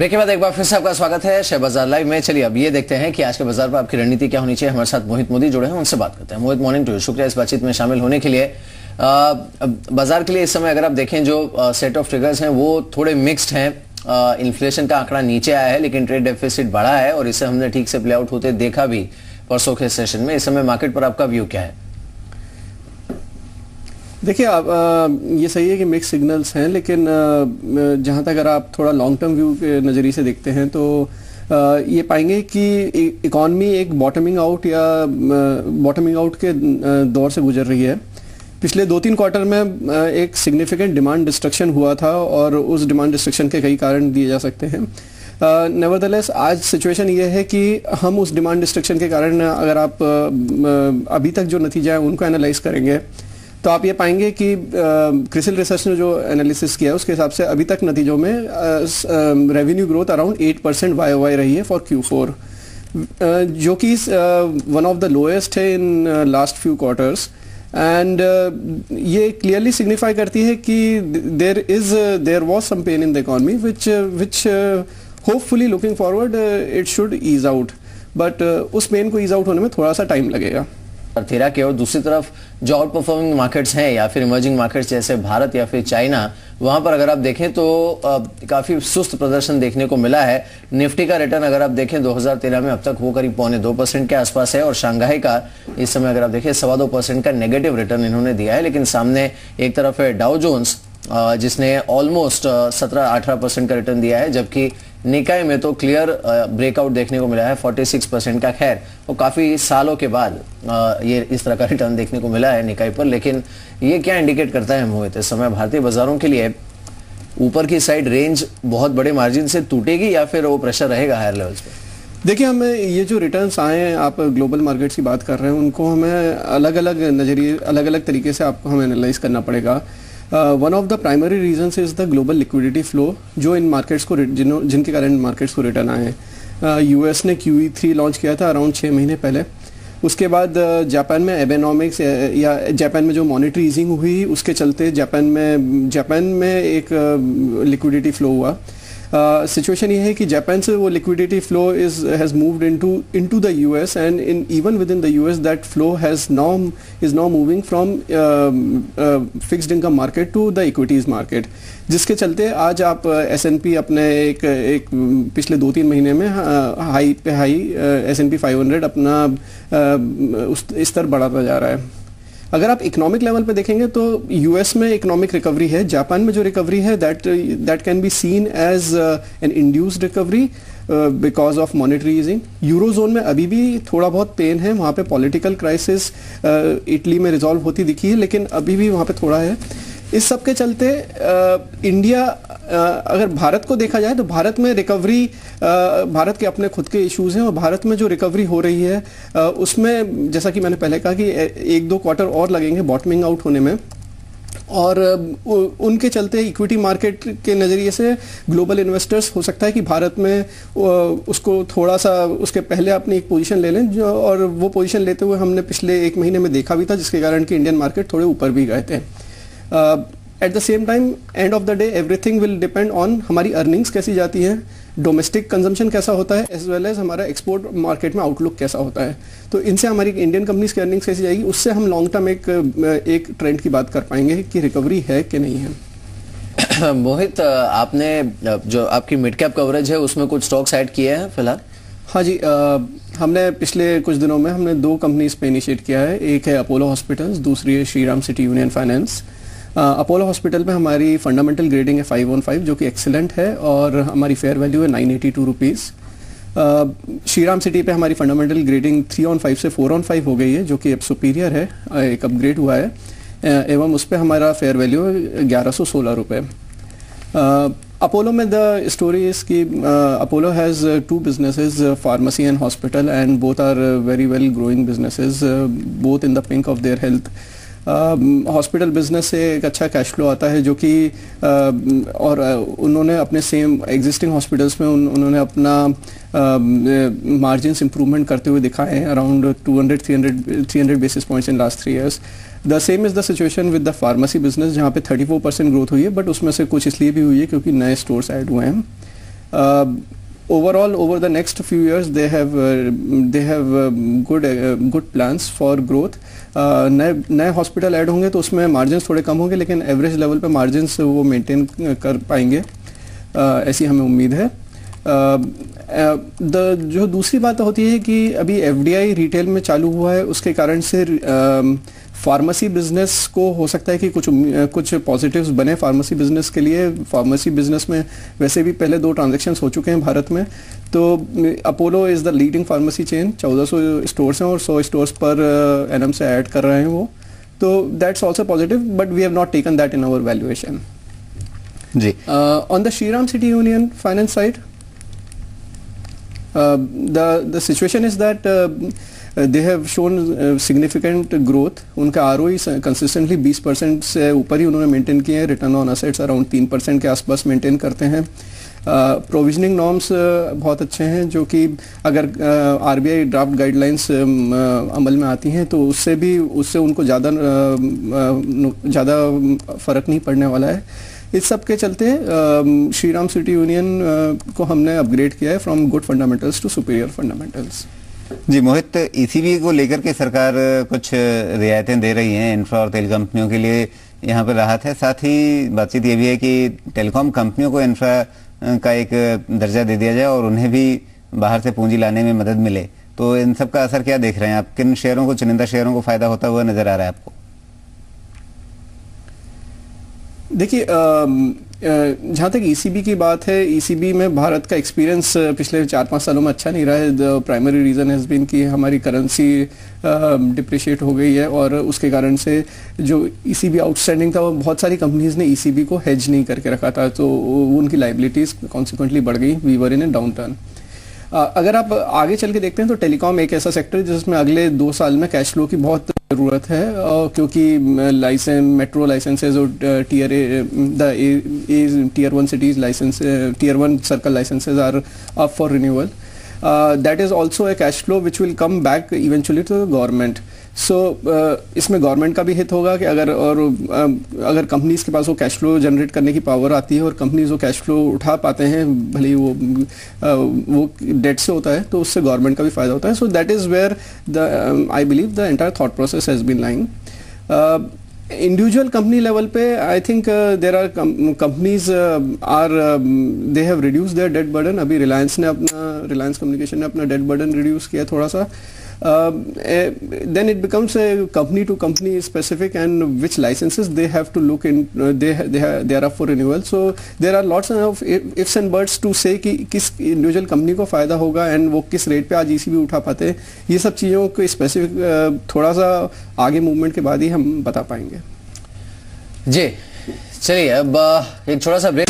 Break के बाद एक बार फिर से आपका स्वागत है शेयर बाजार लाइव में। चलिए अब ये देखते हैं कि आज के बाजार पर आपकी रणनीति क्या होनी चाहिए। हमारे साथ मोहित मोदी जुड़े हैं, उनसे बात करते हैं। मोहित, मॉर्निंग टू यू, शुक्रिया इस बातचीत में शामिल होने के लिए। बाजार के लिए इस समय अगर आप देखें जो सेट ऑफ ट्रिगर्स हैं वो थोड़े मिक्स्ड हैं। इन्फ्लेशन का आंकड़ा नीचे आया है लेकिन ट्रेड डेफिसिट बढ़ा है और इसे हमने ठीक से प्ले आउट होते देखा भी परसों के सेशन में। इस समय मार्केट पर आपका व्यू क्या है? देखिए, आप ये सही है कि मिक्स सिग्नल्स हैं, लेकिन जहाँ तक अगर आप थोड़ा लॉन्ग टर्म व्यू के नज़रिए से देखते हैं तो ये पाएंगे कि इकॉनमी एक बॉटमिंग आउट के दौर से गुजर रही है। पिछले 2-3 क्वार्टर में एक सिग्निफिकेंट डिमांड डिस्ट्रक्शन हुआ था और उस डिमांड डिस्ट्रक्शन के कई कारण दिए जा सकते हैं। नेवरदलेस आज सिचुएशन ये है कि हम उस डिमांड डिस्ट्रक्शन के कारण अगर आप अभी तक जो नतीजा है उनको एनालाइज करेंगे तो आप ये पाएंगे कि क्रिसिल रिसर्च ने जो एनालिसिस किया है उसके हिसाब से अभी तक नतीजों में रेवेन्यू ग्रोथ अराउंड 8% YOY रही है फॉर Q4, जो कि वन ऑफ द लोएस्ट है in last few quarters. And ये क्लियरली सिग्निफाई करती है कि there was some pain in the economy which hopefully looking forward it should ease out, but उस पेन को ईज आउट होने में थोड़ा सा टाइम लगेगा। तेरा के और दूसरी तरफ जो आउट परफॉर्मिंग मार्केट्स हैं या फिर इमर्जिंग मार्केट्स जैसे भारत या फिर चाइना, वहां पर अगर आप देखें तो काफी सुस्त प्रदर्शन देखने को मिला है। निफ्टी का रिटर्न अगर आप देखें 2013 में अब तक वो करीब 2.25% के आसपास है और शंघाई का इस समय अगर आप देखें 2.25% का नेगेटिव रिटर्न इन्होंने दिया है। लेकिन सामने एक तरफ है डाउ जोन्स जिसने ऑलमोस्ट 17-18% का रिटर्न दिया है, जबकि निकाय में तो क्लियर ब्रेकआउट देखने को मिला है 46% का। खैर वो काफी सालों के बाद ये इस तरह का रिटर्न देखने को मिला है निकाय पर। लेकिन ये क्या इंडिकेट करता है मोहित, इस समय भारतीय बाजारों के लिए ऊपर की साइड रेंज बहुत बड़े मार्जिन से टूटेगी या फिर वो प्रेशर रहेगा हायर लेवल्स पे? देखिए, हमें ये जो रिटर्न्स आए हैं, आप ग्लोबल मार्केट्स की बात कर रहे हैं, उनको हमें अलग अलग नजरिए अलग अलग तरीके से आपको हमें एनालाइज करना पड़ेगा। One of the primary reasons is the global liquidity flow जो इन मार्केट्स को जिनके कारण मार्केट्स को रिटर्न आए हैं। यूएस ने QE3 लॉन्च किया था अराउंड 6 महीने पहले। उसके बाद जापान में एबेनॉमिक्स या जापान में जो मॉनेटरी ईजिंग हुई उसके चलते जापान में एक लिक्विडिटी फ्लो हुआ। सिचुएशन ये है कि जापान से वो liquidity flow has moved into the US and even within the US that flow is now moving from fixed income market to the equities market, जिसके चलते आज आप S&P अपने एक पिछले 2-3 महीने में हाई पे हाई S&P 500 अपना स्तर बढ़ाता जा रहा है। अगर आप इकोनॉमिक लेवल पे देखेंगे तो यूएस में इकोनॉमिक रिकवरी है, जापान में जो रिकवरी है that can be seen as an induced recovery because of monetary easing. Eurozone में अभी भी थोड़ा बहुत पेन है, वहाँ पे पॉलिटिकल क्राइसिस इटली में रिजॉल्व होती दिखी है लेकिन अभी भी वहाँ पे थोड़ा है। इस सब के चलते इंडिया, अगर भारत को देखा जाए तो भारत में रिकवरी, भारत के अपने खुद के इश्यूज हैं और भारत में जो रिकवरी हो रही है उसमें जैसा कि मैंने पहले कहा कि 1-2 क्वार्टर और लगेंगे बॉटमिंग आउट होने में, और उनके चलते इक्विटी मार्केट के नज़रिए से ग्लोबल इन्वेस्टर्स हो सकता है कि भारत में उसको थोड़ा सा उसके पहले अपनी एक पोजीशन ले लें, और वो पोजीशन लेते हुए हमने पिछले 1 महीने में देखा भी था, जिसके कारण कि इंडियन मार्केट थोड़े ऊपर भी गए थे। Eight the same time and of the day everything will depend on हमारी अर्निंग्स कैसी जाती हैं, डोमेस्टिक कंजम्पशन कैसा होता है, एज वेल एज हमारा एक्सपोर्ट मार्केट में आउटलुक कैसा होता है। तो इनसे हमारी इंडियन कंपनीज की अर्निंग्स कैसी जाएगी, उससे हम लॉन्ग टर्म एक ट्रेंड की बात कर पाएंगे कि रिकवरी है कि नहीं है। मोहित, आपने जो आपकी मिड कैप कवरेज है उसमें कुछ स्टॉक्स ऐड किए हैं फिलहाल? हाँ जी, हमने पिछले कुछ दिनों में हमने 2 कंपनीज पे इनिशिएट किया है। एक है अपोलो हॉस्पिटल्स, दूसरी है Shriram City Union finance. Apollo hospital में हमारी फंडामेंटल ग्रेडिंग है 5/5 जो कि एक्सीलेंट है और हमारी फेयर वैल्यू है 982 रुपीज़। श्रीराम सिटी पे हमारी फंडामेंटल ग्रेडिंग 3/5 से 4/5 हो गई है जो कि अब सुपीरियर है, एक अपग्रेड हुआ है, एवं उस पर हमारा फेयर वैल्यू है 1116 रुपये। अपोलो में the story is that Apollo has 2 businesses, pharmacy and hospital, and both are very well growing businesses, both in the pink of their health. Hospital business से एक अच्छा कैश फ्लो आता है जो कि और उन्होंने अपने सेम एग्जिस्टिंग हॉस्पिटल्स में उन्होंने अपना मार्जिन्स इंप्रूवमेंट करते हुए दिखाए हैं around 300 basis points in last 3 years। The same is the situation with the pharmacy business जहाँ पे 34% ग्रोथ हुई है, बट उसमें से कुछ इसलिए भी हुई है क्योंकि नए स्टोर्स ऐड हुए हैं। Overall, over the next few years, they have good plans for growth. नए हॉस्पिटल ऐड होंगे तो उसमें मार्जिन्स थोड़े कम होंगे, लेकिन एवरेज लेवल पे मार्जिन्स वो मेंटेन कर पाएंगे, ऐसी हमें उम्मीद है। जो दूसरी बात होती है कि अभी एफडीआई रिटेल में चालू हुआ है, उसके कारण से फार्मेसी बिजनेस को हो सकता है कि कुछ पॉजिटिव्स बने फार्मेसी बिजनेस के लिए। फार्मेसी बिजनेस में वैसे भी पहले 2 ट्रांजैक्शंस हो चुके हैं भारत में। तो Apollo is the leading pharmacy chain, 1400 stores हैं और 100 स्टोर्स पर एनएम से ऐड कर रहे हैं वो। तो that's also positive, but we have not taken that in our valuation. जी, on the Shriram City Union Finance side, the situation is that they have shown significant growth. उनका ROE consistently 20% से ऊपर ही उन्होंने मेंटेन किए हैं। रिटर्न ऑन असेट्स अराउंड 3% के आसपास maintain करते हैं। प्रोविजनिंग नॉर्म्स बहुत अच्छे हैं, जो कि अगर आरबीआई ड्राफ्ट गाइडलाइंस अमल में आती हैं तो उससे उनको ज़्यादा फर्क नहीं पड़ने वाला है। इस सब के चलते श्रीराम सिटी यूनियन को हमने अपग्रेड किया है from good fundamentals to superior fundamentals. जी मोहित, ईसीबी को लेकर के सरकार कुछ रियायतें दे रही हैं इंफ्रा और तेल कंपनियों के लिए, यहाँ पर राहत है। साथ ही बातचीत ये भी है कि टेलीकॉम कंपनियों को इंफ्रा का एक दर्जा दे दिया जाए और उन्हें भी बाहर से पूंजी लाने में मदद मिले। तो इन सब का असर क्या देख रहे हैं आप? किन शेयरों को, चुनिंदा शेयरों को फायदा होता हुआ नजर आ रहा है आपको? देखिए, जहाँ तक ईसीबी की बात है, ईसीबी में भारत का एक्सपीरियंस पिछले 4-5 सालों में अच्छा नहीं रहा है। The primary reason has been कि हमारी करेंसी डिप्रिशिएट हो गई है और उसके कारण से जो ईसीबी आउटस्टैंडिंग था वो बहुत सारी कंपनीज ने ईसीबी को हेज नहीं करके रखा था, तो उनकी लाइबिलिटीज़ कॉन्सिक्वेंटली बढ़ गई। We were in a downturn. अगर आप आगे चल के देखते हैं तो टेलीकॉम एक ऐसा सेक्टर है जिसमें अगले 2 साल में कैश फ्लो की बहुत ज़रूरत है, क्योंकि मेट्रो लाइसेंसेज और tier 1 cities license, tier 1 circle licenses are up for renewal. That is also a cash flow which will come back eventually to the government. So इसमें गवर्नमेंट का भी हित होगा कि अगर कंपनीज के पास वो कैश फ्लो जनरेट करने की पावर आती है और कंपनीज वो कैश फ्लो उठा पाते हैं, भले ही वो डेट से होता है, तो उससे गवर्नमेंट का भी फायदा होता है। So that is where I believe the entire thought process has been lying. Individual company level पे I think there are companies they have reduce their debt burden. अभी रिलायंस कम्युनिकेशन ने अपना डेट बर्डन रिड्यूस किया थोड़ा सा। Then it becomes a company to company specific and which licenses they have to look in, they are up for renewal. So there are lots of ifs and buts to say कि किस individual company को फायदा होगा and वो किस rate पे आज ECB उठा पाते हैं। ये सब चीज़ों को स्पेसिफिक थोड़ा सा आगे मूवमेंट के बाद ही हम बता पाएंगे। जी चलिए, अब एक छोटा सा ब्रेक।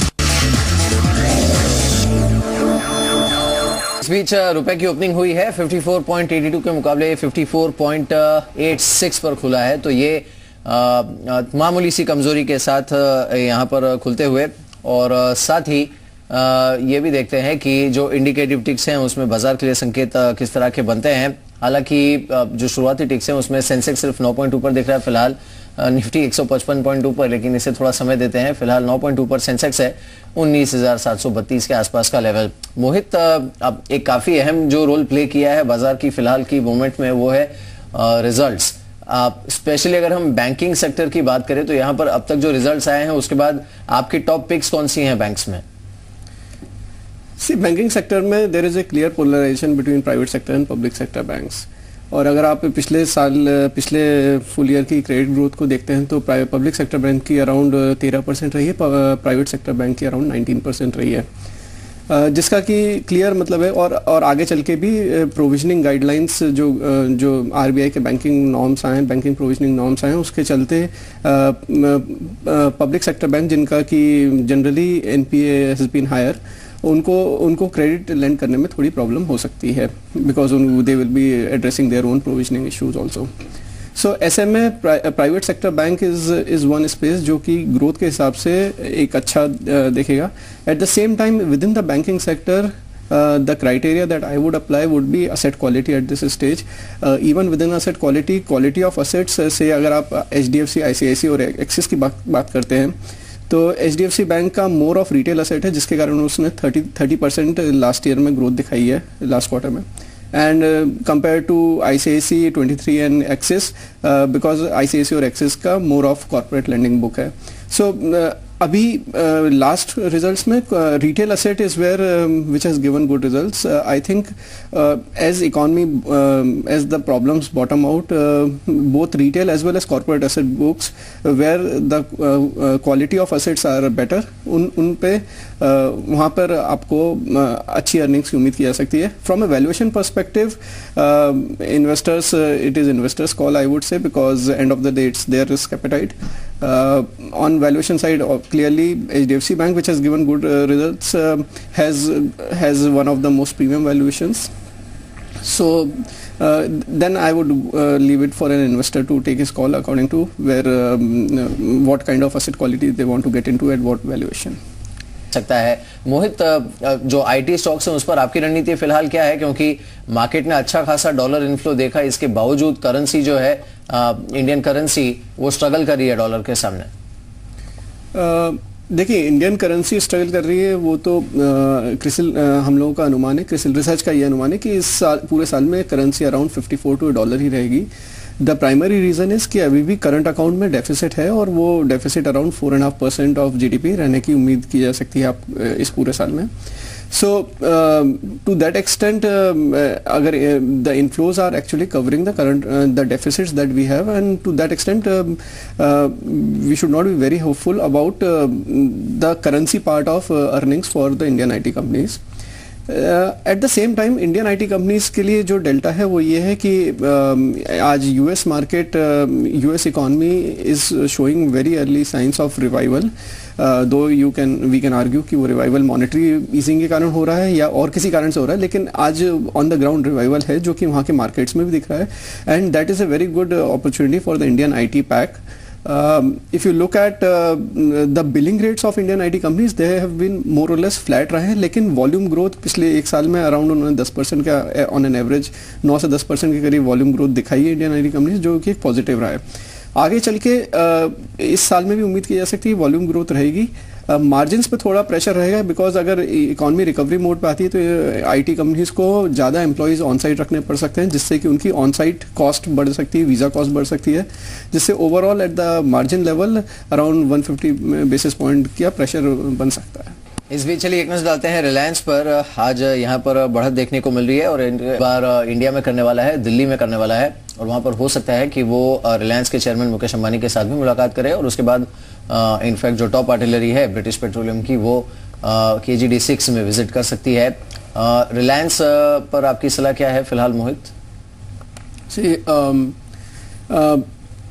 इस बीच रुपए की ओपनिंग हुई है 54.82 के मुकाबले 54.86 पर खुला है। तो ये मामूली सी कमजोरी के साथ यहाँ पर खुलते हुए, और साथ ही ये भी देखते हैं कि जो इंडिकेटिव टिक्स हैं उसमें बाजार के लिए संकेत किस तरह के बनते हैं। हालांकि जो शुरुआती टिक्स हैं उसमें सेंसेक्स सिर्फ 9.2 पर दिख रहा है फिलहाल, निफ्टी 155.2 पर, लेकिन इसे थोड़ा समय देते हैं। फिलहाल 9.2 पर सेंसेक्स है, 19,732 के आसपास का लेवल। मोहित, अब एक काफी अहम जो रोल प्ले किया है बाजार की फिलहाल की मूवमेंट में वो है रिजल्ट्स। स्पेशली अगर हम बैंकिंग सेक्टर की बात करें तो यहाँ पर अब तक जो रिजल्ट्स आए हैं उसके बाद आपकी टॉप पिक्स कौन सी हैं बैंक्स में? बैंकिंग सेक्टर में there is a clear polarisation between private sector and public sector banks. और अगर आप पिछले फुल ईयर की क्रेडिट ग्रोथ को देखते हैं तो पब्लिक सेक्टर बैंक की अराउंड 13% रही है, प्राइवेट सेक्टर बैंक की अराउंड 19% रही है, जिसका कि क्लियर मतलब है। और आगे चल के भी प्रोविजनिंग गाइडलाइंस जो आरबीआई के बैंकिंग नॉर्म्स आए हैं, बैंकिंग प्रोविजनिंग नॉर्म्स आए हैं, उसके चलते पब्लिक सेक्टर बैंक जिनका कि generally NPA has been higher, उनको क्रेडिट लेंड करने में थोड़ी प्रॉब्लम हो सकती है, because they will be addressing their own provisioning issues also. So ऐसे में private sector bank is one space जो कि ग्रोथ के हिसाब से एक अच्छा देखेगा। At the same time within the banking sector the criteria that I would apply would be asset quality at this stage. Even within asset quality of assets, से अगर आप HDFC, ICICI और Axis की बात करते हैं तो HDFC bank का मोर ऑफ रिटेल असेट है, जिसके कारण उसने 30% लास्ट ईयर में ग्रोथ दिखाई है लास्ट क्वार्टर में, and compare to ICICI 23 and Axis, because ICICI और एक्सिस का more of corporate lending book है. सो अभी लास्ट रिजल्ट्स में retail asset is where which has given good results. I think as economy as the problems bottom out, both retail as well as corporate asset books where the quality of assets are better, उन पे वहाँ पर आपको अच्छी earnings की उम्मीद की जा सकती है. From a valuation perspective, investors, it is investors call I would say, because end of the day it's their risk appetite. On valuation side, clearly HDFC Bank, which has given good results, has one of the most premium valuations. So then I would leave it for an investor to take his call according to where what kind of asset quality they want to get into at what valuation. सकता है. मोहित, जो IT stocks हैं उस पर आपकी रणनीति फिलहाल क्या है, क्योंकि मार्केट ने अच्छा खासा डॉलर इन्फ्लो देखा, इसके बावजूद करेंसी जो है इंडियन करेंसी वो स्ट्रगल कर रही है डॉलर के सामने. देखिए, इंडियन करेंसी स्ट्रगल कर रही है, वो तो क्रिसिल हम लोगों का अनुमान है, क्रिसिल रिसर्च का ये अनुमान है कि इस साल, पूरे साल में करेंसी अराउंड 54 टू $1 ही रहेगी. द प्राइमरी रीज़न इज़ कि अभी भी करंट अकाउंट में डेफिसिट है, और वो डेफिसिट अराउंड 4.5% ऑफ GDP रहने की उम्मीद की जा सकती है आप इस पूरे साल में. So to that extent, अगर the inflows are actually covering the current the deficits that we have, and to that extent we should not be very hopeful about the currency part of earnings for the Indian IT companies. Eight the same time Indian IT companies के लिए जो delta है वो ये है कि आज US market, US economy is showing very early signs of revival, दो वी कैन आर्ग्यू कि वो रिवाइवल मॉनेटरी ईजिंग के कारण हो रहा है या और किसी कारण से हो रहा है, लेकिन आज ऑन द ग्राउंड रिवाइवल है जो कि वहाँ के मार्केट्स में भी दिख रहा है, and that is a very good opportunity for the Indian IT pack. If you look at the billing rates of Indian IT companies, they have been more or less flat रहे हैं, लेकिन volume growth पिछले एक साल में around उन्होंने 10% का on an average 9 से 10% के करीब वॉल्यूम ग्रोथ दिखाई है इंडियन IT कंपनीज, जो कि एक पॉजिटिव रहा है. आगे चल के इस साल में भी उम्मीद की जा सकती है वॉल्यूम ग्रोथ रहेगी. मार्जिन्स पे थोड़ा प्रेशर रहेगा, बिकॉज अगर इकॉनमी रिकवरी मोड पे आती है तो IT कंपनीज को ज़्यादा एम्प्लॉयज़ ऑन साइट रखने पड़ सकते हैं, जिससे कि उनकी ऑन साइट कॉस्ट बढ़ सकती है, वीज़ा कॉस्ट बढ़ सकती है, जिससे overall at the margin level around 150 basis point का प्रेशर बन सकता है. इस बीच चलिए एक नजर डालते हैं रिलायंस पर. आज यहाँ पर बढ़त देखने को मिल रही है, और इस बार इंडिया में करने वाला है, दिल्ली में करने वाला है, और वहाँ पर हो सकता है कि वो रिलायंस के चेयरमैन मुकेश अंबानी के साथ भी मुलाकात करे, और उसके बाद इनफैक्ट जो टॉप आर्टिलरी है ब्रिटिश पेट्रोलियम की वो KGD 6 में विजिट कर सकती है. रिलायंस पर आपकी सलाह क्या है फिलहाल मोहित?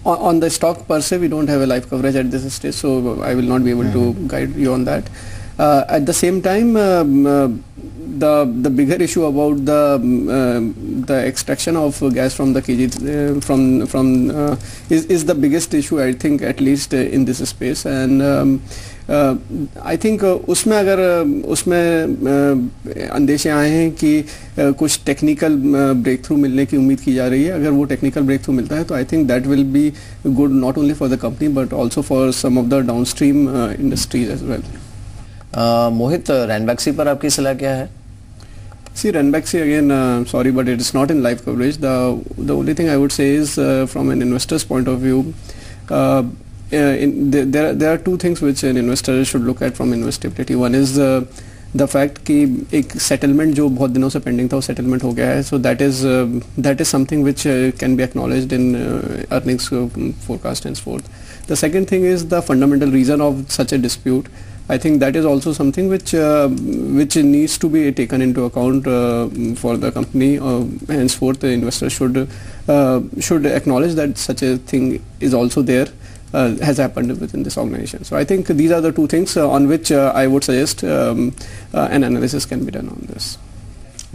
On the stock per se, we don't have a live coverage at this stage, so I will not be able to guide you on that. At the same time, the bigger issue about the extraction of gas from the KG is the biggest issue, I think, at least in this space. And I think उसमें अगर उसमें अंदेशे आए हैं कि कुछ technical break through मिलने की उम्मीद की जा रही है. अगर वो टेक्निकल ब्रेक थ्रू मिलता है तो I think that will be good not only for the company but also for some of the downstream industries as well. Mohit, Ranbaxy पर आपकी सलाह क्या है? See, Ranbaxy again, sorry, but it is not in live coverage. The only thing I would say is, from an investor's point of view, there are two things which an investor should look at from investability. One is the fact कि एक settlement जो बहुत दिनों से pending था वो settlement हो गया है. So that is something which can be acknowledged in earnings forecast and so forth. The second thing is the fundamental reason of such a dispute. I think that is also something which needs to be taken into account for the company. Henceforth, the investor should acknowledge that such a thing is also there, has happened within this organization. So I think these are the two things on which I would suggest an analysis can be done on this.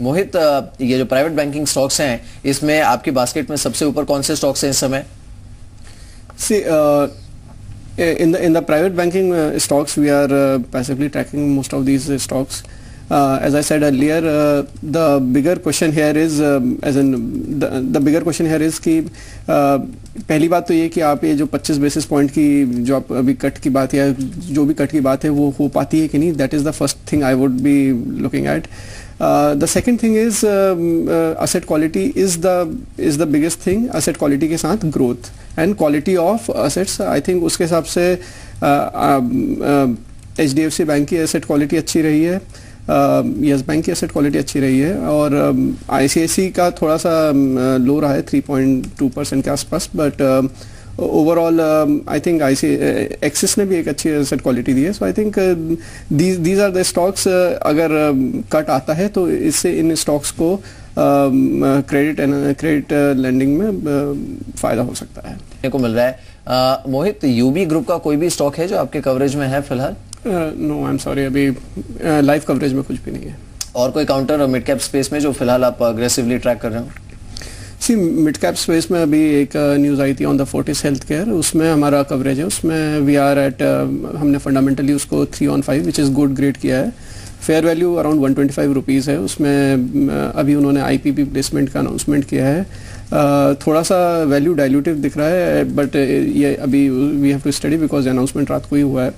मोहित, ये जो private banking stocks हैं इसमें आपकी basket में सबसे ऊपर कौन से स्टॉक्स हैं इस समय? See, in the private banking stocks, we are passively tracking most of these stocks. as I said earlier, the bigger question here is the bigger question here is कि पहली बात तो ये कि आप ये जो 25 बेसिस पॉइंट की जो आप अभी कट की बात या जो भी कट की बात है वो हो पाती है कि नहीं, that is the first thing I would be looking at. The second thing is asset quality is the biggest thing. Asset quality के साथ growth and quality of assets. I think उसके हिसाब से HDFC बैंक की asset quality अच्छी रही है, yes bank की एसेट क्वालिटी अच्छी रही है, और ICICI का थोड़ा सा लो रहा है 3.2% के आसपास, but overall I think Axis ने भी एक अच्छी एसेट क्वालिटी दी है. So I think these are the stocks. अगर कट आता है तो इससे इन स्टॉक्स को क्रेडिट लेंडिंग में फ़ायदा हो सकता है. को मिल रहा है. मोहित, यूबी ग्रुप का कोई भी स्टॉक है जो आपके कवरेज में है फिलहाल? नो, आई एम सॉरी, अभी लाइव कवरेज में कुछ भी नहीं है. और कोई काउंटर और मिड कैप स्पेस में जो फिलहाल आप अग्रेसिवली ट्रैक कर रहे हो? सी, मिड कैप स्पेस में अभी एक न्यूज़ आई थी on the Fortis health care, उसमें हमारा कवरेज है. उसमें वी आर एट, हमने फंडामेंटली उसको 3/5 विच इज़ गुड ग्रेड किया है. फेयर वैल्यू अराउंड 125 रुपीज़ है. उसमें अभी उन्होंने IPP प्लेसमेंट का अनाउंसमेंट किया है. थोड़ा सा वैल्यू डाइल्यूटिव दिख रहा है, बट ये अभी we have to study because announcement रात को ही हुआ है.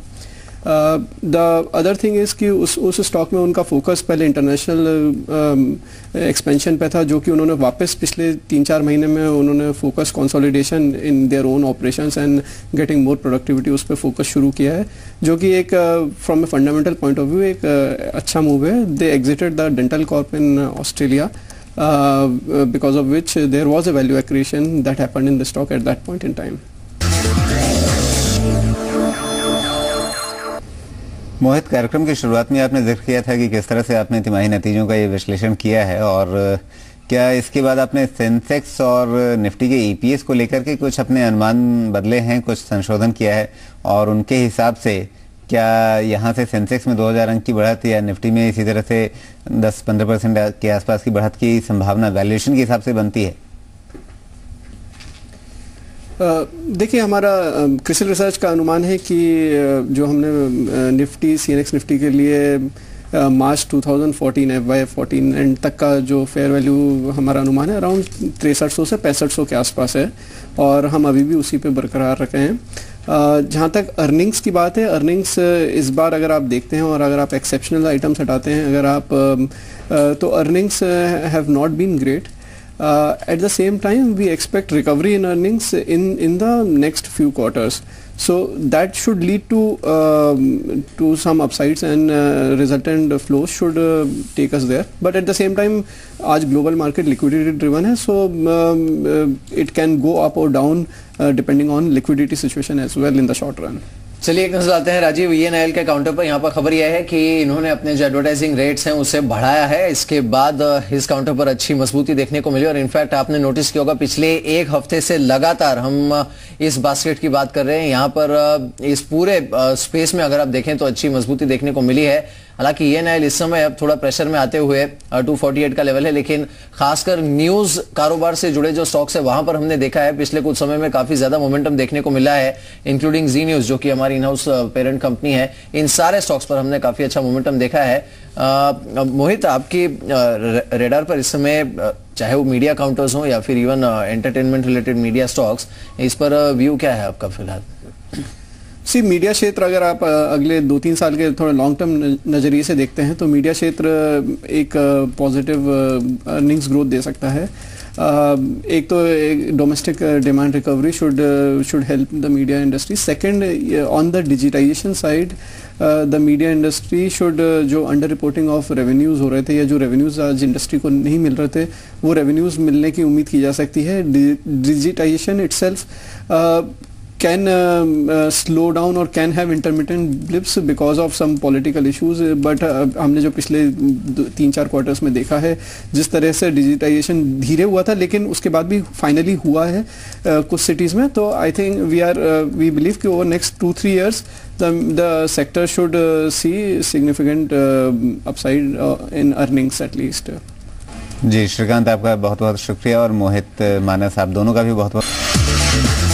द अदर थिंग इज़ कि उस स्टॉक में उनका फोकस पहले इंटरनेशनल एक्सपेंशन पे था, जो कि उन्होंने वापस पिछले 3-4 महीने में उन्होंने focus consolidation in their own operations and getting more productivity, उस पर फोकस शुरू किया है, जो कि एक from a fundamental point of view एक अच्छा मूव है. They exited the dental corp in Australia, because of which there was a value accretion that happened in the stock at that point in time. मोहित, कार्यक्रम की शुरुआत में आपने जिक्र किया था कि किस तरह से आपने तिमाही नतीजों का ये विश्लेषण किया है, और क्या इसके बाद आपने सेंसेक्स और निफ्टी के EPS को लेकर के कुछ अपने अनुमान बदले हैं, कुछ संशोधन किया है, और उनके हिसाब से क्या यहाँ से सेंसेक्स में 2000 अंक की बढ़त या निफ्टी में इसी तरह से 10-15% के आसपास की बढ़त की संभावना वैल्यूएशन के हिसाब से बनती है? देखिए, हमारा क्रिसिल रिसर्च का अनुमान है कि जो हमने निफ्टी CNX निफ्टी के लिए मार्च 2014 FY14 एंड तक का जो फेयर वैल्यू हमारा अनुमान है अराउंड 6300 से 6500 के आसपास है, और हम अभी भी उसी पे बरकरार रखे हैं. जहाँ तक अर्निंग्स की बात है, अर्निंग्स इस बार अगर आप देखते हैं और अगर आप एक्सेप्शनल आइटम्स हटाते हैं, अगर आप तो earnings have not been great. At the same time, we expect recovery in earnings in the next few quarters. So that should lead to some upsides, and resultant flows should take us there. But at the same time, आज global market liquidity driven है, so it can go up or down depending on liquidity situation as well in the short run. चलिए एक नजर आते हैं Rajiv ENIL के counter पर. यहाँ पर खबर यह है कि इन्होंने अपने जो एडवर्टाइजिंग रेट्स हैं उसे बढ़ाया है. इसके बाद इस काउंटर पर अच्छी मजबूती देखने को मिली, और इनफैक्ट आपने नोटिस किया होगा पिछले एक हफ्ते से लगातार हम इस बास्केट की बात कर रहे हैं. यहाँ पर इस पूरे स्पेस में अगर आप देखें तो अच्छी मजबूती देखने को मिली है. हालांकि ENIL इस समय अब थोड़ा प्रेशर में आते हुए 248 का लेवल है, लेकिन खासकर न्यूज कारोबार से जुड़े जो स्टॉक्स है वहां पर हमने देखा है पिछले कुछ समय में काफी ज्यादा मोमेंटम देखने को मिला है, इंक्लूडिंग जी न्यूज जो कि हमारी इन हाउस पेरेंट कंपनी है. इन सारे स्टॉक्स पर हमने काफी अच्छा मोमेंटम देखा है. मोहित, आपकी रेडार पर इस समय चाहे वो मीडिया काउंटर्स हो या फिर even entertainment related media stocks, इस पर व्यू क्या है आपका फिलहाल? सी, मीडिया क्षेत्र अगर आप अगले 2-3 साल के थोड़ा लॉन्ग टर्म नज़रिए से देखते हैं तो मीडिया क्षेत्र एक पॉजिटिव अर्निंग्स ग्रोथ दे सकता है. एक तो domestic demand recovery should help the media industry. Second, on the digitisation side the media industry should, जो अंडर रिपोर्टिंग ऑफ रेवेन्यूज़ हो रहे थे या जो रेवेन्यूज़ आज इंडस्ट्री को नहीं मिल रहे थे, वो रेवेन्यूज़ मिलने की उम्मीद की जा सकती है. Digitisation itself can slow down or can have intermittent blips because of some political issues, but हमने जो पिछले 3-4 क्वार्टर्स में देखा है जिस तरह से डिजिटाइजेशन धीरे हुआ था लेकिन उसके बाद भी फाइनली हुआ है कुछ सिटीज़ में, तो आई थिंक वी बिलीव कि over next 2-3 years the sector should see significant upside in earnings at least. जी श्रीकांत, आपका बहुत बहुत शुक्रिया, और मोहित मानस, आप दोनों का भी बहुत बहुत